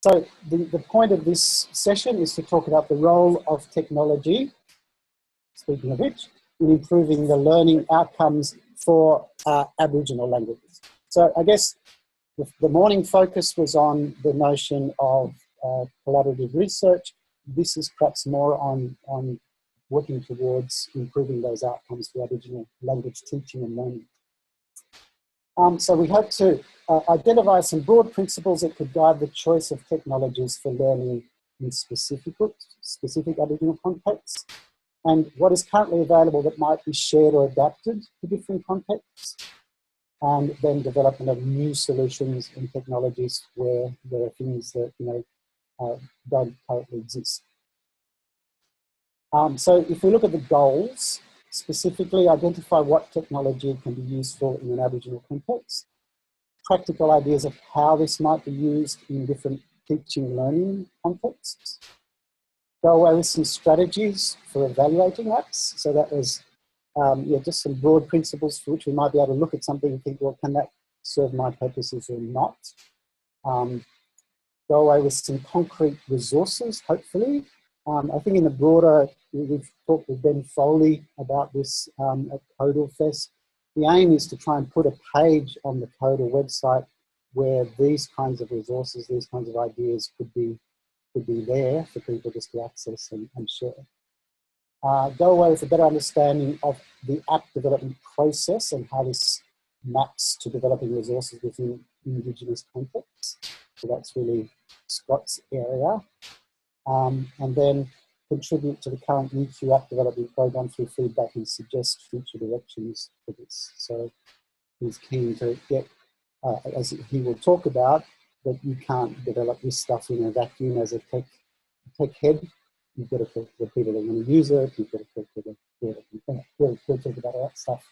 So the point of this session is to talk about the role of technology, speaking of which, in improving the learning outcomes for Aboriginal languages. So I guess the morning focus was on the notion of collaborative research. This is perhaps more on working towards improving those outcomes for Aboriginal language teaching and learning. So we hope to identify some broad principles that could guide the choice of technologies for learning in specific Aboriginal contexts, and what is currently available that might be shared or adapted to different contexts, and then development of new solutions and technologies where there are things that don't currently exist. So if we look at the goals, specifically identify what technology can be useful in an Aboriginal context, practical ideas of how this might be used in different teaching and learning contexts, go away with some strategies for evaluating apps. So that was just some broad principles for which we might be able to look at something and think, well, can that serve my purposes or not? Go away with some concrete resources, hopefully. I think in the broader, we've talked with Ben Foley about this at Codal Fest. The aim is to try and put a page on the Codal website where these kinds of resources, these kinds of ideas could be there for people just to access and share. Go away with a better understanding of the app development process and how this maps to developing resources within Indigenous contexts. So that's really Scott's area. And then contribute to the current UQ app development program through feedback and suggest future directions for this. So he's keen to get, as he will talk about, that you can't develop this stuff in a vacuum as a tech head. You've got to talk to the people that are going to use it. You've got to talk to the people. We'll talk about all that stuff.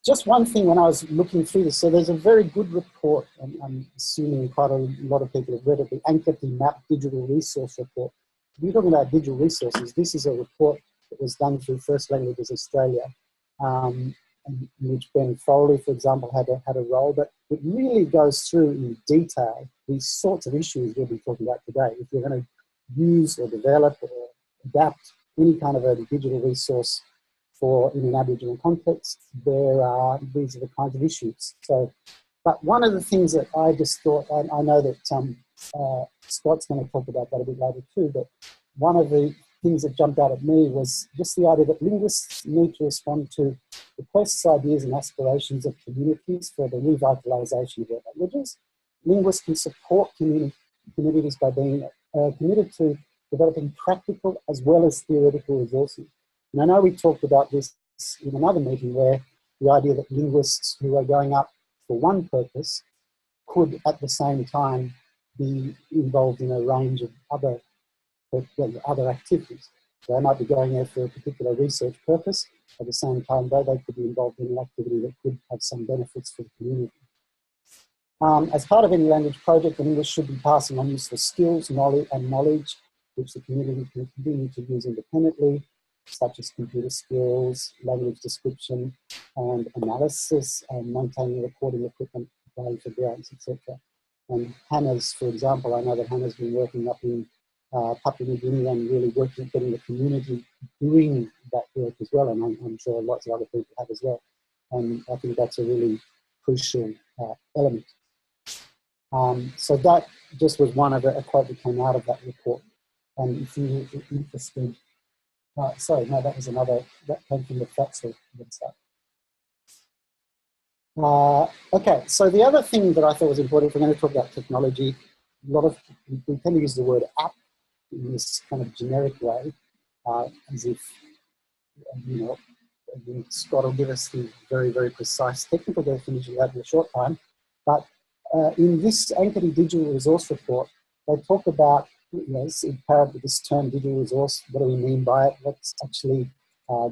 Just one thing when I was looking through this, so there's a very good report, and I'm assuming quite a lot of people have read it, the Ankati Map Digital Resource Report. If you're talking about digital resources, this is a report that was done through First Languages Australia, in which Ben Foley, for example, had a role, but it really goes through in detail these sorts of issues we'll be talking about today. If you're going to use or develop or adapt any kind of a digital resource in an Aboriginal context, these are the kinds of issues. So, but one of the things that I just thought, I know that Scott's going to talk about that a bit later too, but one of the things that jumped out at me was just the idea that linguists need to respond to requests, ideas and aspirations of communities for the revitalisation of their languages. Linguists can support communities by being committed to developing practical as well as theoretical resources. And I know we talked about this in another meeting where the idea that linguists who are going up for one purpose could at the same time be involved in a range of other activities. So they might be going there for a particular research purpose. At the same time, though, they could be involved in an activity that could have some benefits for the community. As part of any language project, the linguist should be passing on useful skills, knowledge, which the community can continue to use independently, such as computer skills, language description and analysis, and maintaining recording equipment, applying for grants, etc. And Hannah's, for example, I know that Hannah's been working up in Papua New Guinea and really working at getting the community doing that work as well, and I'm sure lots of other people have as well. And I think that's a really crucial element. So that just was one of a quote that came out of that report. And if you're interested, sorry, no, that was another, that came from the FATSA website. Okay, so the other thing that I thought was important, if we're going to talk about technology, we tend to use the word app in this kind of generic way, as if, Scott will give us the very, very precise technical definition of that in a short time. But in this Ankati Digital Resource Report, they talk about, it's apparent with this term digital resource, what do we mean by it? What actually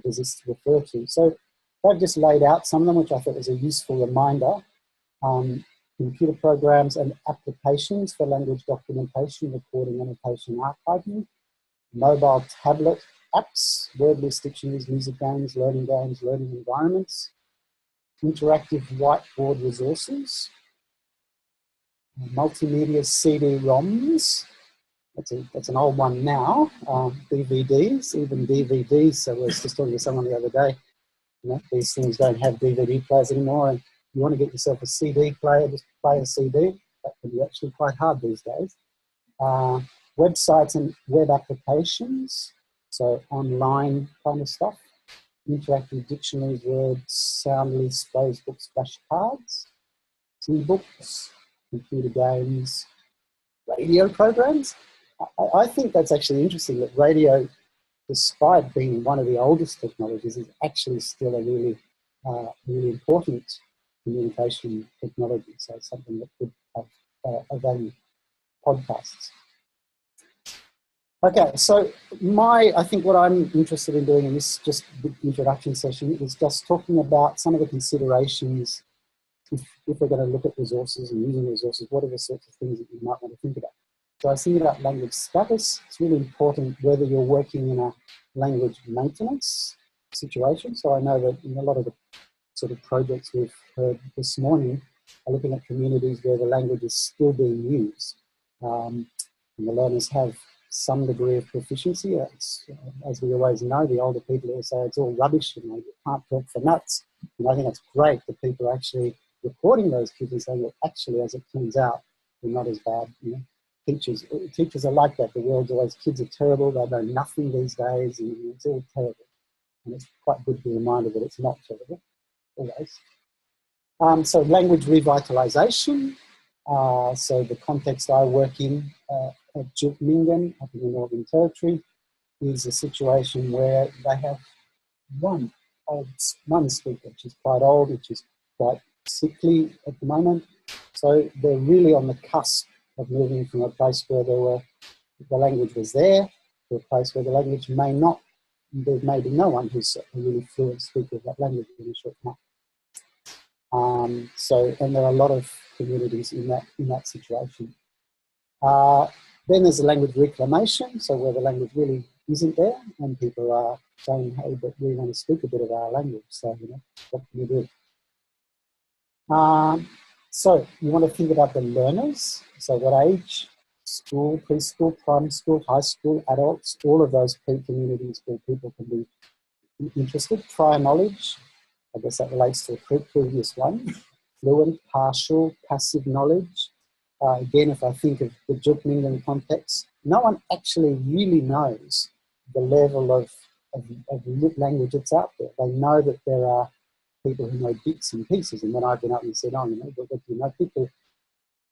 does this refer to? So they've just laid out some of them, which I thought was a useful reminder. Computer programs and applications for language documentation, recording, annotation, archiving, mobile tablet apps, word list dictionaries, music games, learning environments, interactive whiteboard resources, multimedia CD-ROMs. That's an old one now. DVDs, even DVDs. So I was just talking to someone the other day. You know, these things don't have DVD players anymore, and you want to get yourself a CD player, just play a CD. That can be actually quite hard these days. Websites and web applications, so online kind of stuff. Interactive dictionaries, words, sound lists, phrase books, flashcards, e-books, computer games, radio programs. I think that's actually interesting that radio, despite being one of the oldest technologies, is actually still a really, really important communication technology. So it's something that could have a value. Podcasts. Okay, so I think what I'm interested in doing in this just introduction session is just talking about some of the considerations if we're going to look at resources and using resources, what are the sorts of things that you might want to think about. So I was thinking about language status. It's really important whether you're working in a language maintenance situation. So I know that in a lot of the sort of projects we've heard this morning are looking at communities where the language is still being used. And the learners have some degree of proficiency. As we always know, the older people will say it's all rubbish, you can't talk for nuts. And I think it's great that people are actually recording those kids and saying, well, actually, as it turns out, they're not as bad. Teachers are like that. The world's always, kids are terrible, they know nothing these days, and it's all terrible. And it's quite good to be reminded that it's not terrible, always. So language revitalisation. So the context I work in at Jutmingan, up in the Northern Territory, is a situation where they have one speaker, which is quite old, which is quite sickly at the moment. So they're really on the cusp of moving from a place where the language was there to a place where the language may not. There may be no one who's a really fluent speaker of that language in a short time. And there are a lot of communities in that situation. Then there's the language reclamation, so where the language really isn't there, and people are saying, "Hey, but we want to speak a bit of our language." So, what can you do? So you want to think about the learners. So what age? School, preschool, primary school, high school, adults. All of those communities where people can be interested. Prior knowledge. I guess that relates to the previous one. Fluent, partial, passive knowledge. Again, if I think of the Jutmingan context, no one actually really knows the level of language that's out there. They know that there are people who know bits and pieces, and when I've been up and said, but people,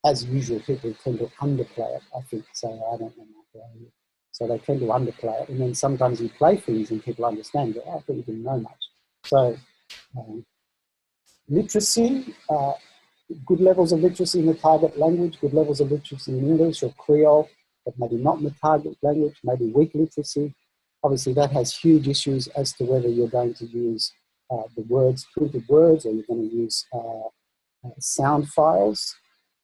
as usual, people tend to underplay it, I think. So I don't know. So they tend to underplay it, and then sometimes you play things and people understand it. I thought you didn't know much. So literacy, good levels of literacy in the target language, good levels of literacy in English or Creole, but maybe not in the target language, maybe weak literacy. Obviously, that has huge issues as to whether you're going to use the words, printed words, or you're going to use sound files.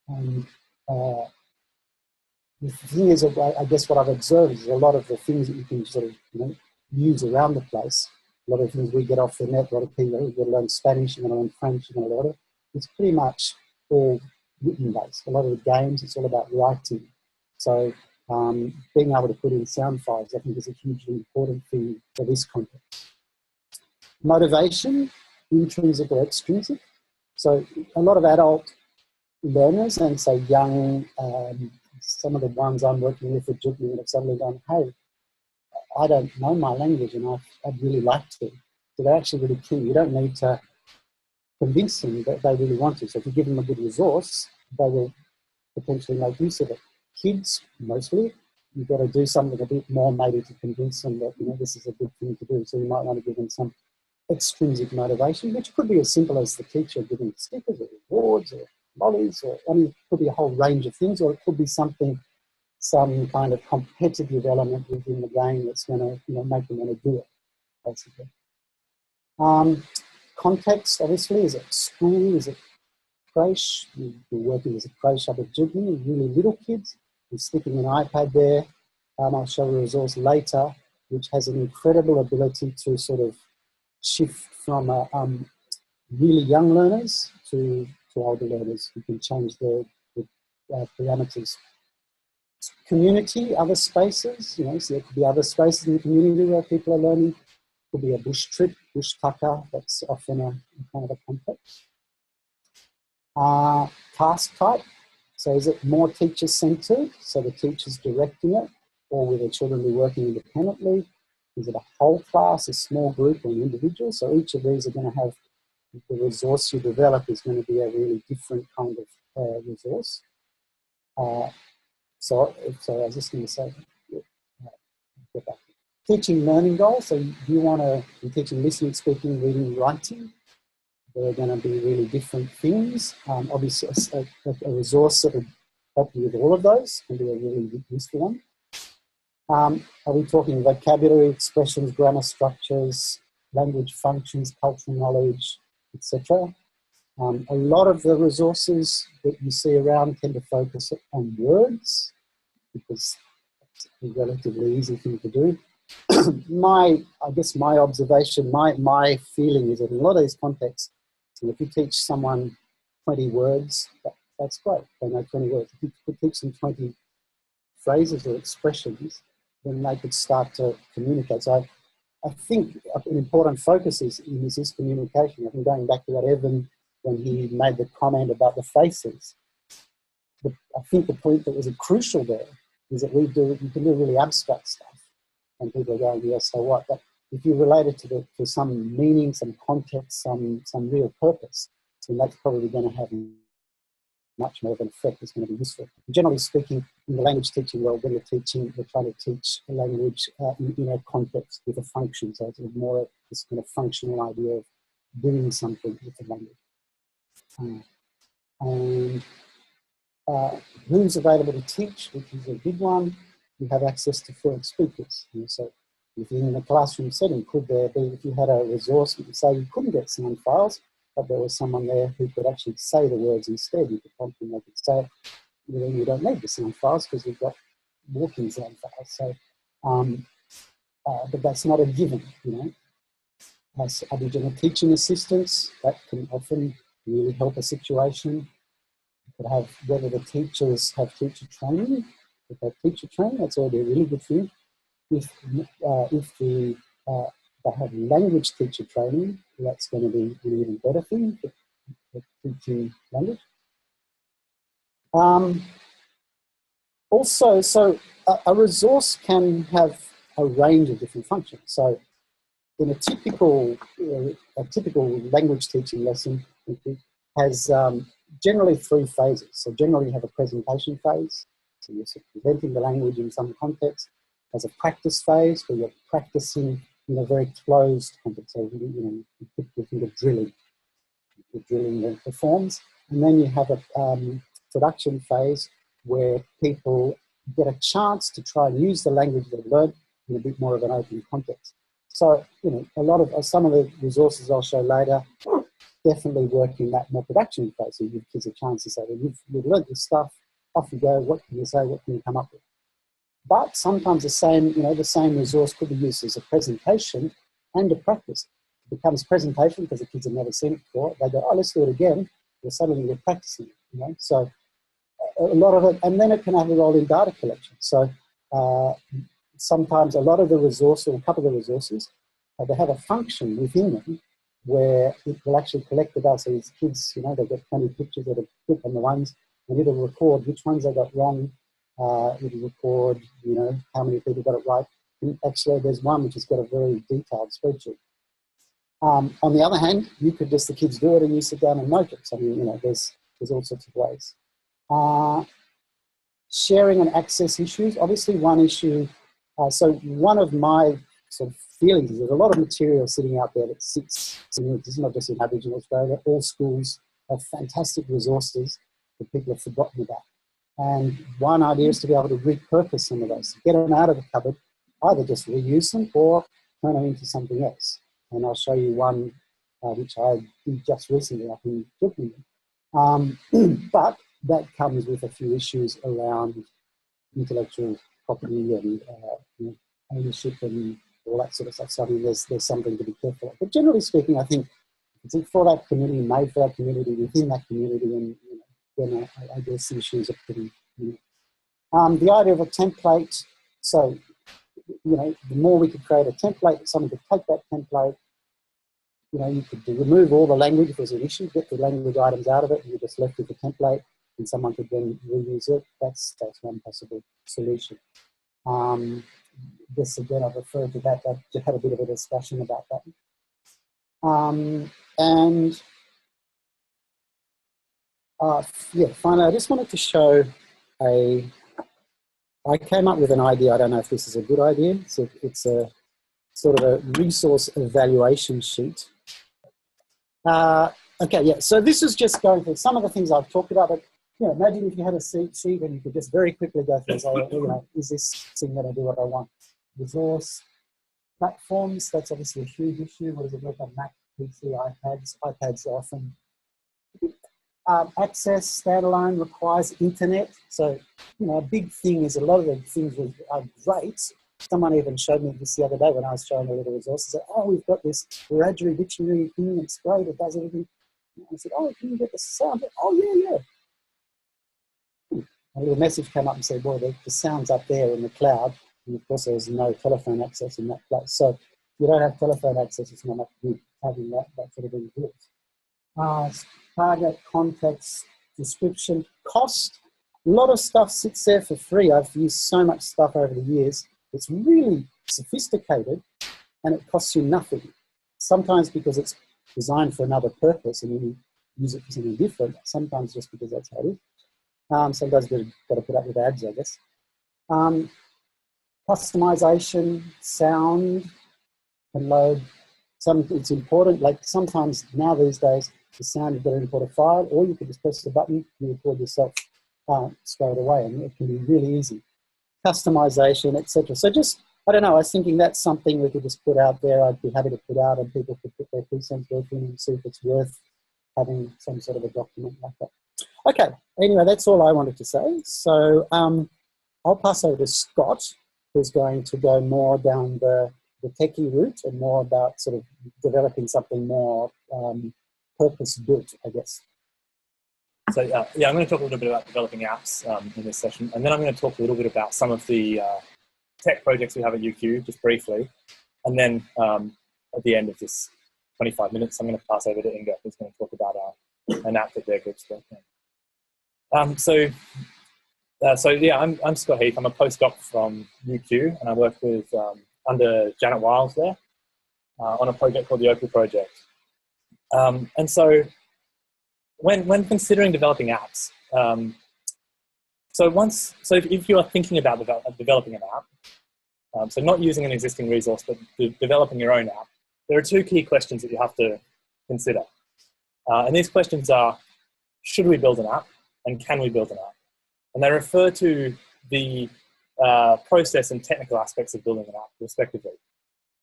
And the thing is, I guess what I've observed is a lot of the things that you can sort of use around the place, a lot of things we get off the net, a lot of people who going to learn Spanish, you're going to learn French, you're going to learn it. It's pretty much all written based. A lot of the games, it's all about writing. So being able to put in sound files, I think, is a hugely important thing for this context. Motivation, intrinsic or extrinsic. So a lot of adult learners, and so young, some of the ones I'm working with at Jutmingan have suddenly gone, hey, I don't know my language and I'd really like to. So they're actually really keen. You don't need to convince them that they really want to. So if you give them a good resource, they will potentially make use of it. Kids, mostly, you've got to do something a bit more maybe to convince them that, this is a good thing to do. So you might want to give them some extrinsic motivation, which could be as simple as the teacher giving stickers or rewards or lollies, or it could be a whole range of things, or it could be some kind of competitive element within the game that's going to make them want to do it, basically. Context, obviously, is it school, is it creche? You're working as a creche up at Jutmingan, really little kids. You're sticking an iPad there. I'll show you a resource later, which has an incredible ability to sort of shift from really young learners to older learners. You can change the parameters. Community, other spaces, you know, so there could be other spaces in the community where people are learning. Could be a bush trip, bush tucker, that's often a kind of a context. Task type, so is it more teacher-centered, so the teacher's directing it, or will the children be working independently? Is it a whole class, a small group, or an individual? So each of these are going to have, the resource you develop is going to be a really different kind of resource. So I was just going to say, get back. Teaching learning goals, so you want to be teaching listening, speaking, reading, writing. They're going to be really different things. Obviously, a resource that will help you with all of those can be a really useful one. Are we talking vocabulary, expressions, grammar structures, language functions, cultural knowledge, etc.? A lot of the resources that you see around tend to focus on words because it's a relatively easy thing to do. I guess my observation, my feeling is that in a lot of these contexts, if you teach someone 20 words, that's great. They know 20 words. If you could teach them 20 phrases or expressions, then they could start to communicate. So I think an important focus is communication. I think going back to what Evan, when he made the comment about the faces, I think the point that was crucial there is that you can do really abstract stuff. And people are going, yeah, so what? But if you relate it to some meaning, some context, some real purpose, then that's probably going to have much more of an effect. It's going to be useful. Generally speaking, in the language teaching world, when we're trying to teach a language in a context with a function. So it's more of this kind of functional idea of doing something with the language. Who's available to teach, which is a big one. You have access to fluent speakers. So if you're in a classroom setting, could there be, if you had a resource, say you couldn't get sound files, but there was someone there who could actually say the words instead, you could prompt them, they could say it, you don't need the sound files because we've got walking sound files. So, but that's not a given, As Aboriginal teaching assistants, that can often really help a situation. You could have, whether the teachers have teacher training. If they have teacher training, that's already a really good thing. If they have language teacher training, that's going to be an even better thing for teaching language. Also, so a resource can have a range of different functions. So in a typical language teaching lesson has generally 3 phases. So generally you have a presentation phase, so you're presenting the language in some context. There's a practice phase where you're practicing in a very closed context. So you typically think of drilling. You're drilling the forms, and then you have a production phase where people get a chance to try and use the language they've learned in a bit more of an open context. So a lot of some of the resources I'll show later definitely work in that more production phase. So you give kids a chance to say, well, you've learned this stuff, off you go, what can you say, what can you come up with? But sometimes the same resource could be used as a presentation and a practice. It becomes presentation because the kids have never seen it before. They go, oh, let's do it again. Well, suddenly we're practicing it, So a lot of it, and then it can have a role in data collection. So sometimes a lot of the resources, or a couple of the resources, they have a function within them where it will actually collect the data. So these kids, they get 20 pictures that are click on the ones, and it'll record which ones they got wrong. It'll record, how many people got it right. And actually, there's one which has got a very detailed spreadsheet. On the other hand, you could just the kids do it and you sit down and note it. So, there's all sorts of ways. Sharing and access issues. Obviously, one issue. So one of my sort of feelings is there's a lot of material sitting out there that sits. This is not just in Aboriginal Australia. All schools have fantastic resources that people have forgotten about. And one idea is to be able to repurpose some of those, get them out of the cupboard, either just reuse them or turn them into something else. And I'll show you one which I did just recently up in Brooklyn. But that comes with a few issues around intellectual property and ownership and all that sort of stuff. So I mean, there's something to be careful of. But generally speaking, I think it's for that community, made for that community, within that community, and then I guess the issues are pretty, the idea of a template, so, the more we could create a template, someone could take that template, you could remove all the language if there's an issue, get the language items out of it, and you're just left with the template, and someone could then reuse it. That's one possible solution. This, again, I've referred to that. I had a bit of a discussion about that. Finally, I just wanted to show I came up with an idea. I don't know if this is a good idea. So it's a sort of a resource evaluation sheet. So this is just going through some of the things I've talked about, but imagine if you had a sheet and you could just very quickly go through and say, is this thing going to do what I want? Resource platforms, that's obviously a huge issue. What does it look like? Mac, PC, iPads. iPads often. Access standalone requires internet. So, a big thing is a lot of the things are great. Someone even showed me this the other day when I was showing a little resources. Said, we've got this Wiradjuri dictionary thing. It's great. It does everything. And I said, can you get the sound? Yeah. A little message came up and said, the sound's up there in the cloud. And of course, there's no telephone access in that place. So if you don't have telephone access, it's not much good having that sort of thing built. Target, context, description, cost. A lot of stuff sits there for free. I've used so much stuff over the years. It's really sophisticated and it costs you nothing. Sometimes because it's designed for another purpose and you use it for something different. Sometimes just because that's how it is. Sometimes you've got to put up with ads, I guess. Customization, sound, and load. It's important, like sometimes now these days, the sound, you've got to import a file, or you can just press the button, you record yourself straight away, and it can be really easy. Customization, etc. So just, I don't know, I was thinking that's something we could just put out there. I'd be happy to put out, and people could put their 2 cents worth in and see if it's worth having some sort of a document like that. Okay, anyway, that's all I wanted to say. So I'll pass over to Scott, who's going to go more down the techie route and more about sort of developing something more purpose-built, I guess. So I'm going to talk a little bit about developing apps in this session, and then I'm going to talk a little bit about some of the tech projects we have at UQ, just briefly. And then at the end of this 25 minutes, I'm going to pass over to Inga, who's going to talk about an app that their group's working on. I'm Scott Heath. I'm a postdoc from UQ, and I work with under Janet Wiles there on a project called the Opal Project. And so when considering developing apps, if you are thinking about developing an app, so not using an existing resource, but developing your own app, there are 2 key questions that you have to consider. And these questions are, should we build an app, and can we build an app? And they refer to the process and technical aspects of building an app, respectively.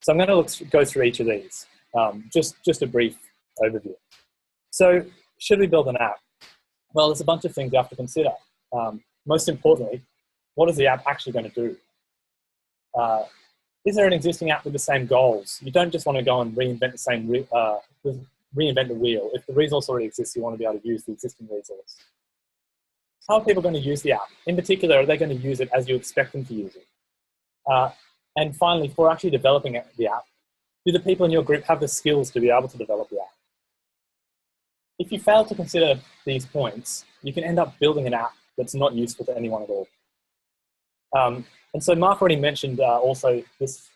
So I'm going to go through each of these, just a brief overview. So, should we build an app? Well, there's a bunch of things you have to consider. Most importantly, what is the app actually going to do? Is there an existing app with the same goals? You don't just want to go and reinvent the wheel. If the resource already exists, you want to be able to use the existing resource. How are people going to use the app? In particular, are they going to use it as you expect them to use it? And finally, for actually developing the app, do the people in your group have the skills to be able to develop the app? If you fail to consider these points, you can end up building an app that's not useful to anyone at all. And so Mark already mentioned also this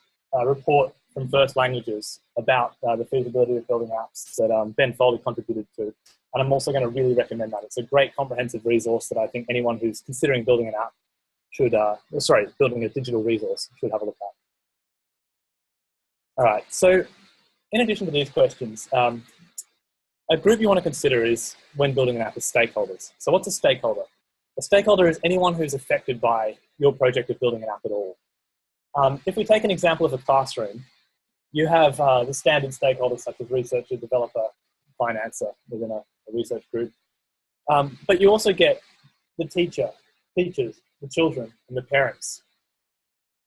report from First Languages about the feasibility of building apps that Ben Foley contributed to. And I'm also going to really recommend that. It's a great comprehensive resource that I think anyone who's considering building an app should, building a digital resource should have a look at. All right, so in addition to these questions, a group you want to consider is, when building an app, is stakeholders. So what's a stakeholder? A stakeholder is anyone who's affected by your project of building an app at all. If we take an example of a classroom, you have the standard stakeholders such as researcher, developer, financer within a research group. But you also get the teachers, the children, and the parents.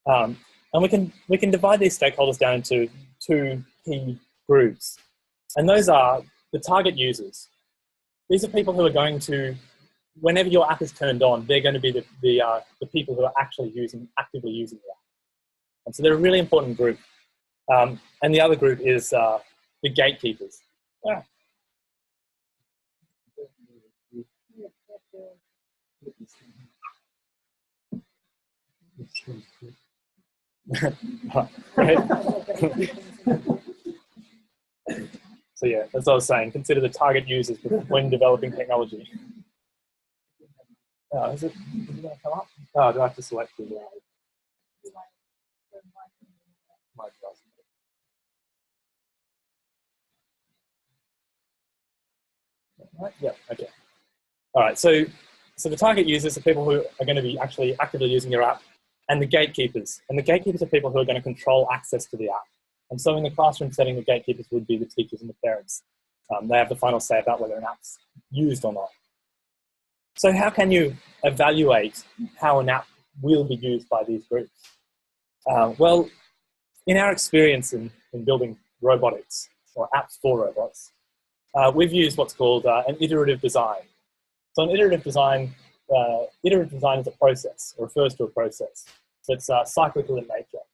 And we can divide these stakeholders down into 2 key groups. And those are the target users. These are people who are going to whenever your app is turned on, they're going to be the people who are actually actively using the app. And so they're a really important group. And the other group is the gatekeepers. Yeah. So yeah, as I was saying, consider the target users when developing technology. Is it going to come up? Oh, do I have to select it? Yeah, okay. All right, so the target users are people who are going to be actually actively using your app, and the gatekeepers. And the gatekeepers are people who are going to control access to the app. And so in the classroom setting, the gatekeepers would be the teachers and the parents. They have the final say about whether an app's used or not. So how can you evaluate how an app will be used by these groups? Well, in our experience in building robotics or apps for robots, we've used what's called an iterative design. So an iterative design is a process, or refers to a process that's cyclical in nature.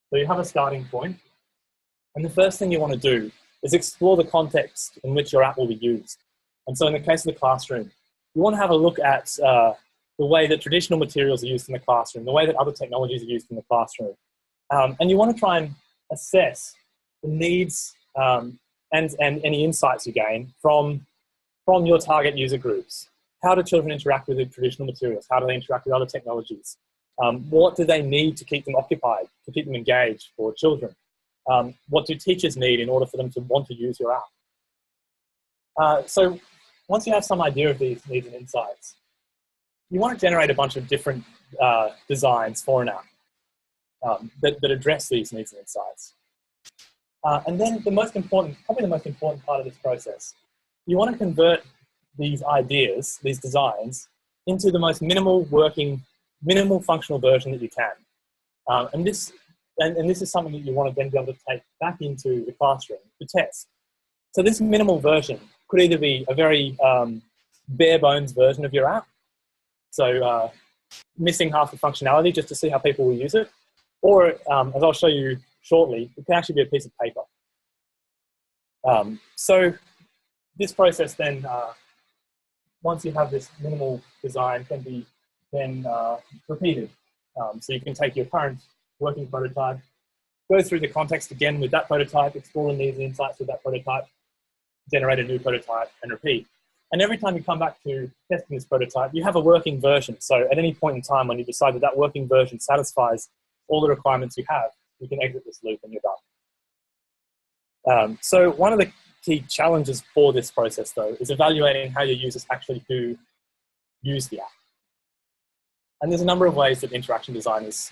So you have a starting point, and the first thing you want to do is explore the context in which your app will be used. And so in the case of the classroom, you want to have a look at the way that traditional materials are used in the classroom, the way that other technologies are used in the classroom. And you want to try and assess the needs and any insights you gain from your target user groups. How do children interact with the traditional materials? How do they interact with other technologies? What do they need to keep them occupied, to keep them engaged for children? What do teachers need in order for them to want to use your app? So once you have some idea of these needs and insights, you want to generate a bunch of different designs for an app that address these needs and insights. And then probably the most important part of this process, you want to convert these ideas, these designs, into the most minimal functional version that you can. And this is something that you want to then be able to take back into the classroom to test. So this minimal version could either be a very bare bones version of your app, so missing half the functionality just to see how people will use it, or as I'll show you shortly, it can actually be a piece of paper. So this process then, once you have this minimal design, can be then repeated. So you can take your current working prototype, go through the context again with that prototype, explore the needs and insights with that prototype, generate a new prototype, and repeat. And every time you come back to testing this prototype, you have a working version. So at any point in time when you decide that that working version satisfies all the requirements you have, you can exit this loop and you're done. So one of the key challenges for this process, though, is evaluating how your users actually do use the app. And there's a number of ways that interaction designers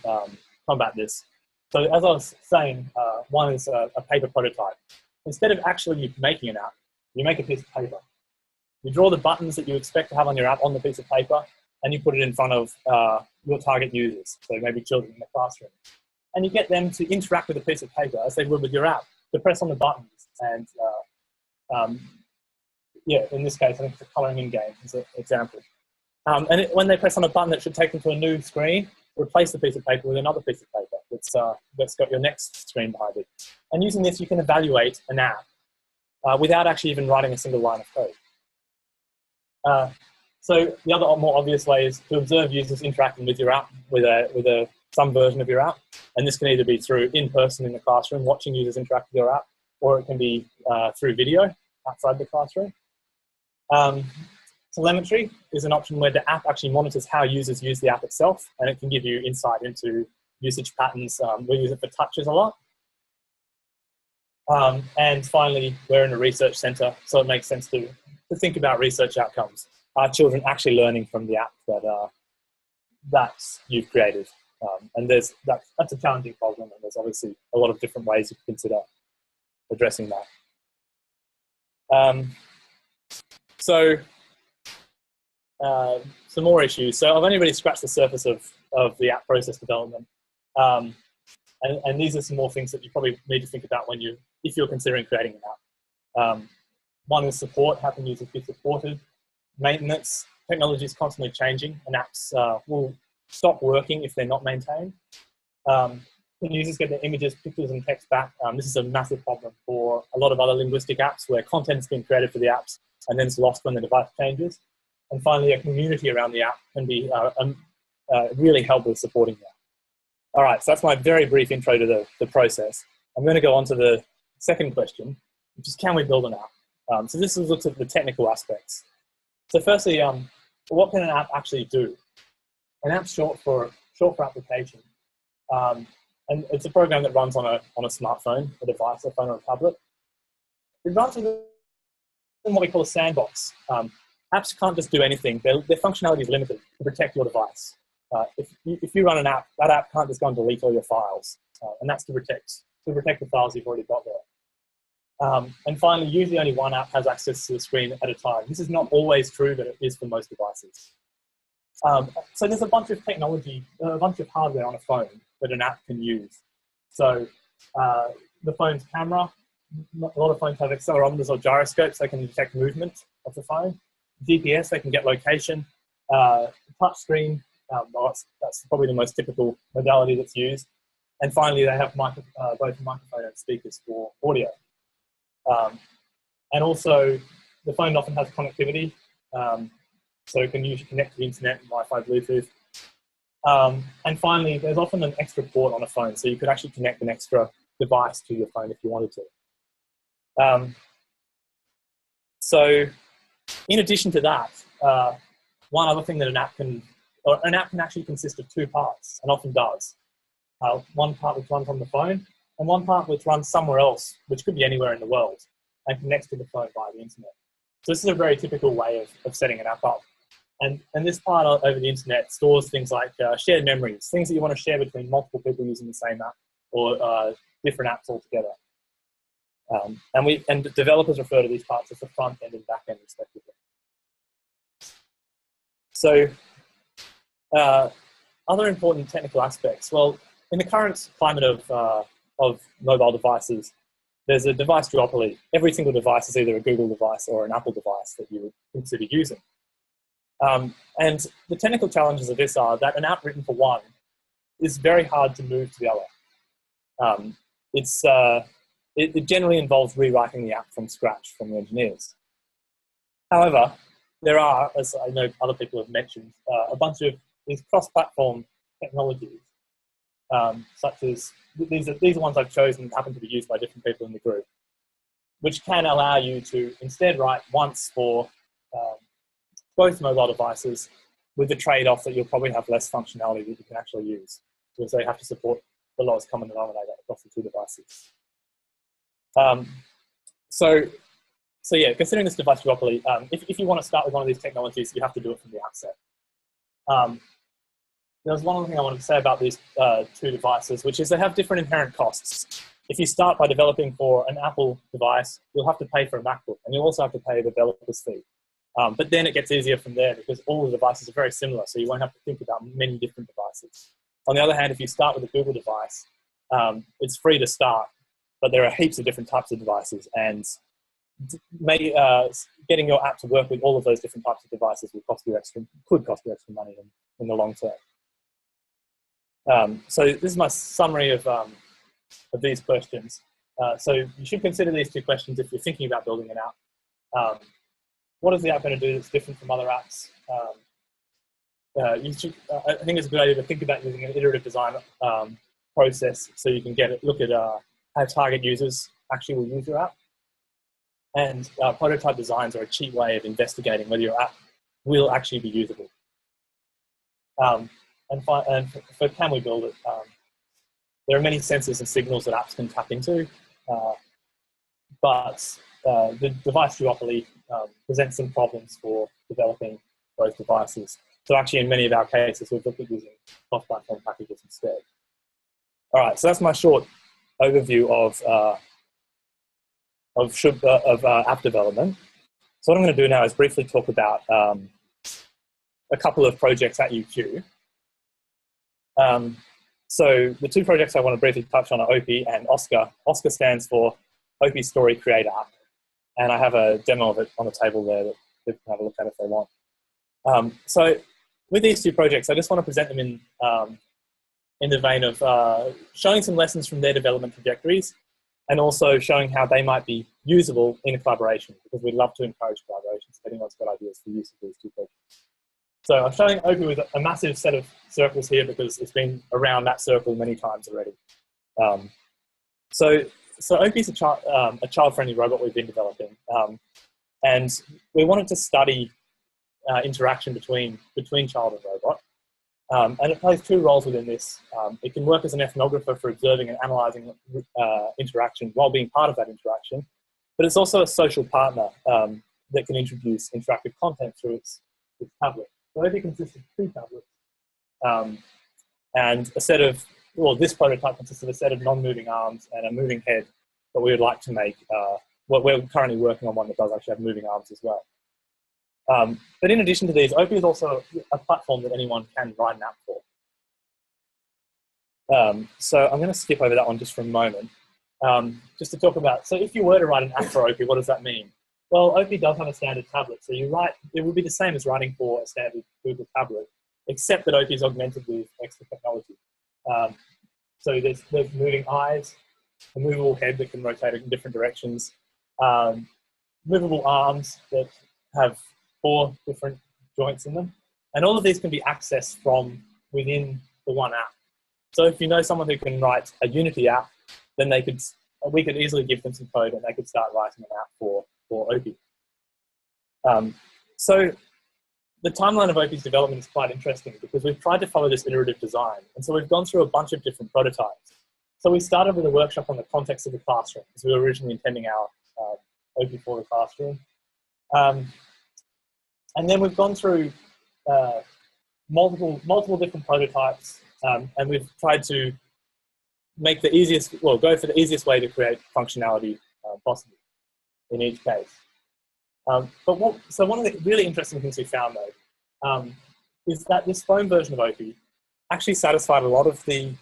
combat this. So as I was saying, one is a paper prototype. Instead of actually making an app, you make a piece of paper. You draw the buttons that you expect to have on your app on the piece of paper, and you put it in front of your target users, so maybe children in the classroom. And you get them to interact with a piece of paper as they would with your app, to press on the buttons. And yeah, in this case, I think it's a colouring in game as an example. And when they press on a button that should take them to a new screen, replace the piece of paper with another piece of paper that's got your next screen behind it. And using this, you can evaluate an app without actually even writing a single line of code. So the other more obvious way is to observe users interacting with your app with some version of your app. And this can either be through in person in the classroom, watching users interact with your app, or it can be through video outside the classroom. Telemetry is an option where the app actually monitors how users use the app itself, and it can give you insight into usage patterns. We use it for touches a lot. And finally, we're in a research centre, so it makes sense to think about research outcomes. Are children actually learning from the app that you've created? And that's a challenging problem, and there's obviously a lot of different ways you can consider addressing that. Some more issues. So I've only really scratched the surface of the app process development. And these are some more things that you probably need to think about if you're considering creating an app. One is support. How can users be supported? Maintenance. technology is constantly changing, and apps will stop working if they're not maintained. When users get their images, pictures, and text back, this is a massive problem for a lot of other linguistic apps where content's been created for the apps and then it's lost when the device changes. And finally, a community around the app can be really help with supporting that. All right, so that's my very brief intro to the process. I'm going to go on to the second question, which is, can we build an app? So this looks at the technical aspects. So firstly, what can an app actually do? An app's short for application. And it's a program that runs on a smartphone, a device, a phone or a tablet. It runs within what we call a sandbox. Apps can't just do anything. Their functionality is limited to protect your device. If you run an app, that app can't just go and delete all your files. And that's to protect the files you've already got there. And finally, usually only one app has access to the screen at a time. This is not always true, but it is for most devices. So there's a bunch of technology, a bunch of hardware on a phone that an app can use. So the phone's camera, a lot of phones have accelerometers or gyroscopes. They can detect movement of the phone. GPS, they can get location. Touch screen, that's probably the most typical modality that's used. And finally, they have both a microphone and speakers for audio. And also, the phone often has connectivity. So it can usually connect to the internet, Wi-Fi, Bluetooth. And finally, there's often an extra port on a phone, so you could actually connect an extra device to your phone if you wanted to. So in addition to that, one other thing that an app can actually consist of two parts, and often does. One part which runs on the phone, and one part which runs somewhere else, which could be anywhere in the world, and connects to the phone via the internet. So this is a very typical way of setting an app up. And this part over the internet stores things like shared memories, things that you want to share between multiple people using the same app, or different apps altogether. And developers refer to these parts as the front end and back end, respectively. So other important technical aspects. Well, in the current climate of mobile devices, there's a device duopoly. Every single device is either a Google device or an Apple device that you would consider using. And the technical challenges of this are that an app written for one is very hard to move to the other. It generally involves rewriting the app from scratch from the engineers. However, there are, as I know other people have mentioned, a bunch of these cross-platform technologies, such as these are ones I've chosen that happen to be used by different people in the group, which can allow you to instead write once for both mobile devices, with the trade-off that you'll probably have less functionality that you can actually use, because they have to support the lowest common denominator across the two devices. So yeah, considering this device duopoly, if you want to start with one of these technologies, you have to do it from the outset. There's one other thing I wanted to say about these two devices, which is they have different inherent costs. If you start by developing for an Apple device, you'll have to pay for a MacBook, and you'll also have to pay a developer's fee. But then it gets easier from there because all the devices are very similar, so you won't have to think about many different devices. On the other hand, if you start with a Google device, it's free to start, but there are heaps of different types of devices, and getting your app to work with all of those different types of devices could cost you extra money in the long term. So this is my summary of these questions. So you should consider these two questions if you're thinking about building an app. What is the app going to do that's different from other apps? I think it's a good idea to think about using an iterative design process so you can look at how target users actually will use your app. And prototype designs are a cheap way of investigating whether your app will actually be usable. And for can we build it? There are many sensors and signals that apps can tap into, but the device duopoly presents some problems for developing both devices. So actually, in many of our cases, we've looked at using cross-platform packages instead. All right, so that's my short overview of app development. So what I'm going to do now is briefly talk about a couple of projects at UQ. So the two projects I want to briefly touch on are OPI and Oscar. Oscar stands for OPI Story Create App. And I have a demo of it on the table there that people can have a look at if they want. So with these two projects, I just want to present them in the vein of showing some lessons from their development trajectories and also showing how they might be usable in a collaboration, because we'd love to encourage collaborations if anyone's got ideas for use of these two projects. So I'm showing Opie with a massive set of circles here because it's been around that circle many times already. So Opie's a child-friendly robot we've been developing, and we wanted to study interaction between child and robot. And it plays two roles within this. It can work as an ethnographer for observing and analysing interaction while being part of that interaction, but it's also a social partner that can introduce interactive content through its tablet. So Opie consists of two tablets and a set of, well, this prototype consists of a set of non-moving arms and a moving head that we would like to make. We're currently working on one that does actually have moving arms as well. But in addition to these, Opie is also a platform that anyone can write an app for. So I'm going to skip over that one just for a moment, just to talk about, so if you were to write an app for Opie, what does that mean? Well, Opie does have a standard tablet, so it would be the same as writing for a standard Google tablet, except that Opie is augmented with extra technology. So there's moving eyes, a movable head that can rotate in different directions, movable arms that have 4 different joints in them. And all of these can be accessed from within the one app. So if you know someone who can write a Unity app, then we could easily give them some code and they could start writing an app for Opie. So the timeline of Opie's development is quite interesting because we've tried to follow this iterative design. And so we've gone through a bunch of different prototypes. So we started with a workshop on the context of the classroom because we were originally intending our Opie for the classroom. And then we've gone through multiple different prototypes, and we've tried to make go for the easiest way to create functionality possible in each case. So one of the really interesting things we found though is that this phone version of Opie actually satisfied a lot of the.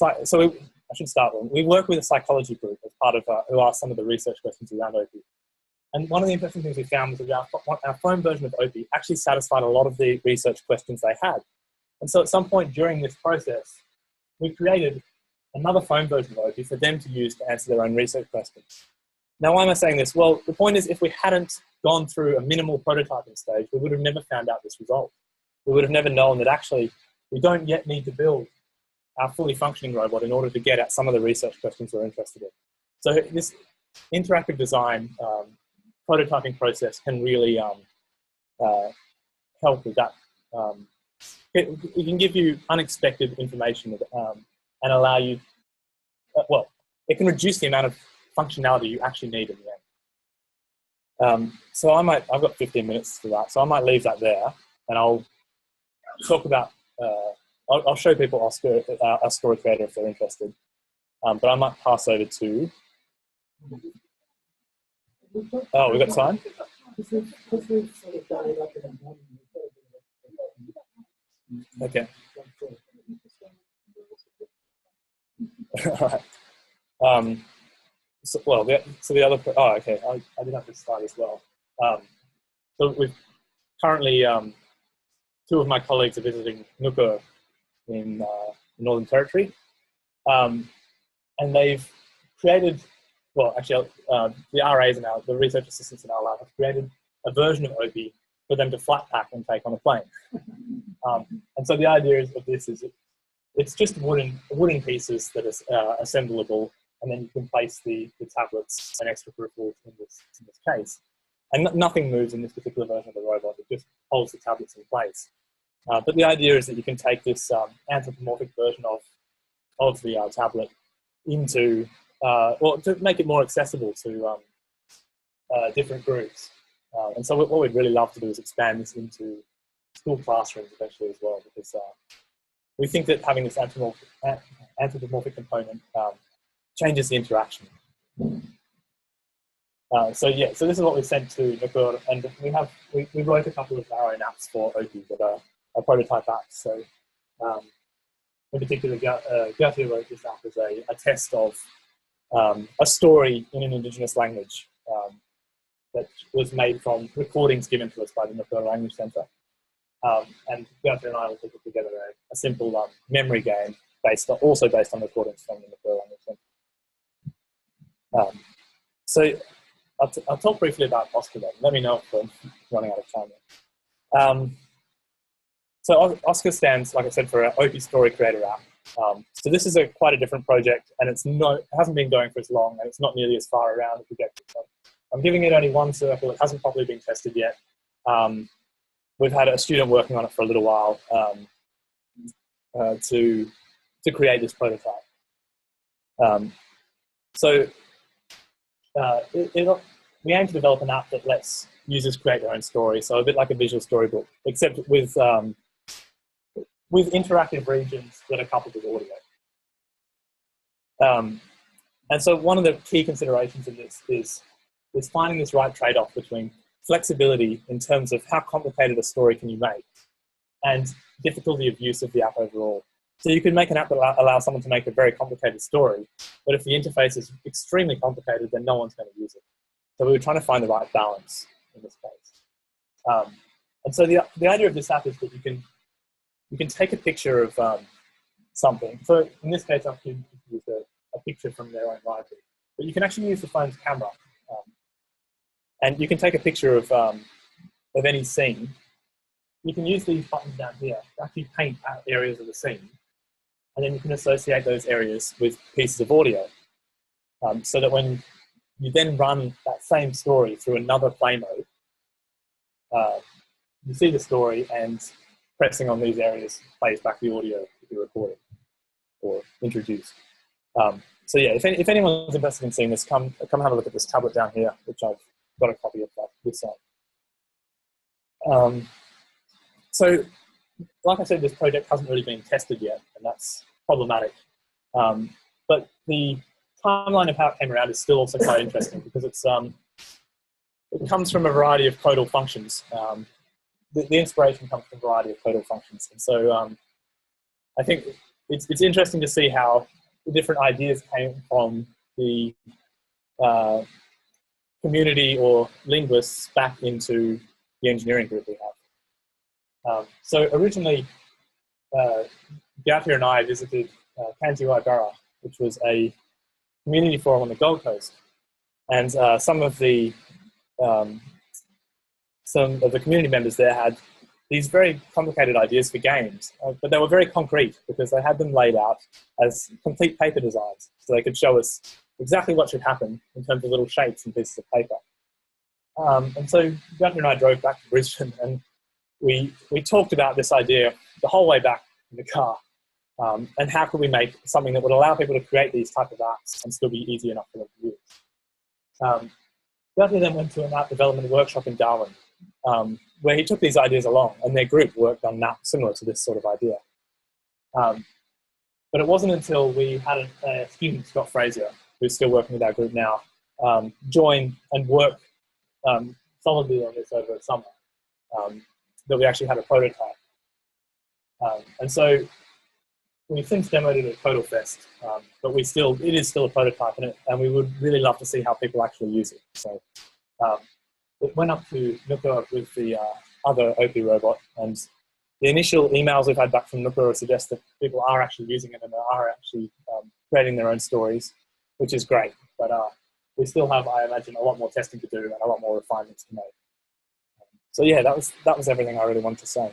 I should start with. We work with a psychology group as part of who asked some of the research questions around Opie. And one of the interesting things we found was that our phone version of Opie actually satisfied a lot of the research questions they had. And so at some point during this process, we created another phone version of Opie for them to use to answer their own research questions. Now, why am I saying this? Well, the point is if we hadn't gone through a minimal prototyping stage, we would have never found out this result. We would have never known that actually we don't yet need to build our fully functioning robot in order to get at some of the research questions we're interested in. So this interactive design prototyping process can really help with that. It can give you unexpected information and allow you, it can reduce the amount of functionality you actually need in the end. So I've got 15 minutes for that, so I might leave that there and I'll talk about, I'll show people our story creator if they're interested, but I might pass over to, oh, we got time? Okay. All right. So the other, okay, I did have this slide as well. So we've currently, 2 of my colleagues are visiting Nukur in Northern Territory, and they've created, the RAs and the research assistants in our lab have created a version of Opie for them to flat pack and take on a plane. And so the idea of this is it's just wooden pieces that are assemblable, and then you can place the tablets and extra peripherals in this case. And nothing moves in this particular version of the robot, it just holds the tablets in place. But the idea is that you can take this anthropomorphic version of the tablet into, to make it more accessible to different groups. And so what we'd really love to do is expand this into school classrooms eventually as well, because we think that having this anthropomorphic component changes the interaction. So this is what we sent to Nukur, and we wrote a couple of our own apps for Opie that are prototype apps. So in particular, Gertie wrote this app as a test of a story in an Indigenous language that was made from recordings given to us by the Nukur Language Centre. And Gunther and I will put together a simple memory game also based on recordings from the Nuclear language. So I'll talk briefly about Oscar then. Let me know if I'm running out of time there. So Oscar stands, like I said, for an OP Story Creator app. So this is quite a different project, and it hasn't been going for as long, and it's not nearly as far around as we get. So I'm giving it only one circle. It hasn't properly been tested yet. We've had a student working on it for a little while to create this prototype. We aim to develop an app that lets users create their own story, so a bit like a visual storybook, except with interactive regions that are coupled with audio. And so one of the key considerations in this is finding this right trade-off between flexibility in terms of how complicated a story can you make and difficulty of use of the app overall. So you can make an app that allows someone to make a very complicated story, but if the interface is extremely complicated, then no one's going to use it. So we were trying to find the right balance in this case. And so the idea of this app is that you can take a picture of something. So in this case, I've used a picture from their own library, but you can actually use the phone's camera. And you can take a picture of any scene. You can use these buttons down here to actually paint out areas of the scene. And then you can associate those areas with pieces of audio. So that when you then run that same story through another play mode, you see the story, and pressing on these areas plays back the audio that you're recording or introduced. So yeah, if anyone's interested in seeing this, come have a look at this tablet down here, which I've got a copy of this on. So, like I said, this project hasn't really been tested yet, and that's problematic. But the timeline of how it came around is still also quite interesting because it comes from a variety of codal functions. The inspiration comes from a variety of codal functions, and so I think it's interesting to see how the different ideas came from the community or linguists back into the engineering group we have. So originally, Gautia and I visited Kanjiwaibara, which was a community forum on the Gold Coast, and some of the community members there had these very complicated ideas for games, but they were very concrete because they had them laid out as complete paper designs, so they could show us exactly what should happen in terms of little shapes and pieces of paper. And so Gunter and I drove back to Brisbane, and we talked about this idea the whole way back in the car, and how could we make something that would allow people to create these type of apps and still be easy enough for them to use. Gunter then went to an app development workshop in Darwin, where he took these ideas along, and their group worked on apps similar to this sort of idea. But it wasn't until we had a student, Scott Frazier, who's still working with our group now, join and work solidly on this over the summer, that we actually had a prototype. And so we've since demoed it at Codal Fest, but it is still a prototype, and we would really love to see how people actually use it. So it went up to Nuclear with the other OP robot, and the initial emails we've had back from Nuclear suggest that people are actually using it and are actually creating their own stories, which is great. But we still have, I imagine, a lot more testing to do and a lot more refinements to make. So yeah, that was everything I really wanted to say.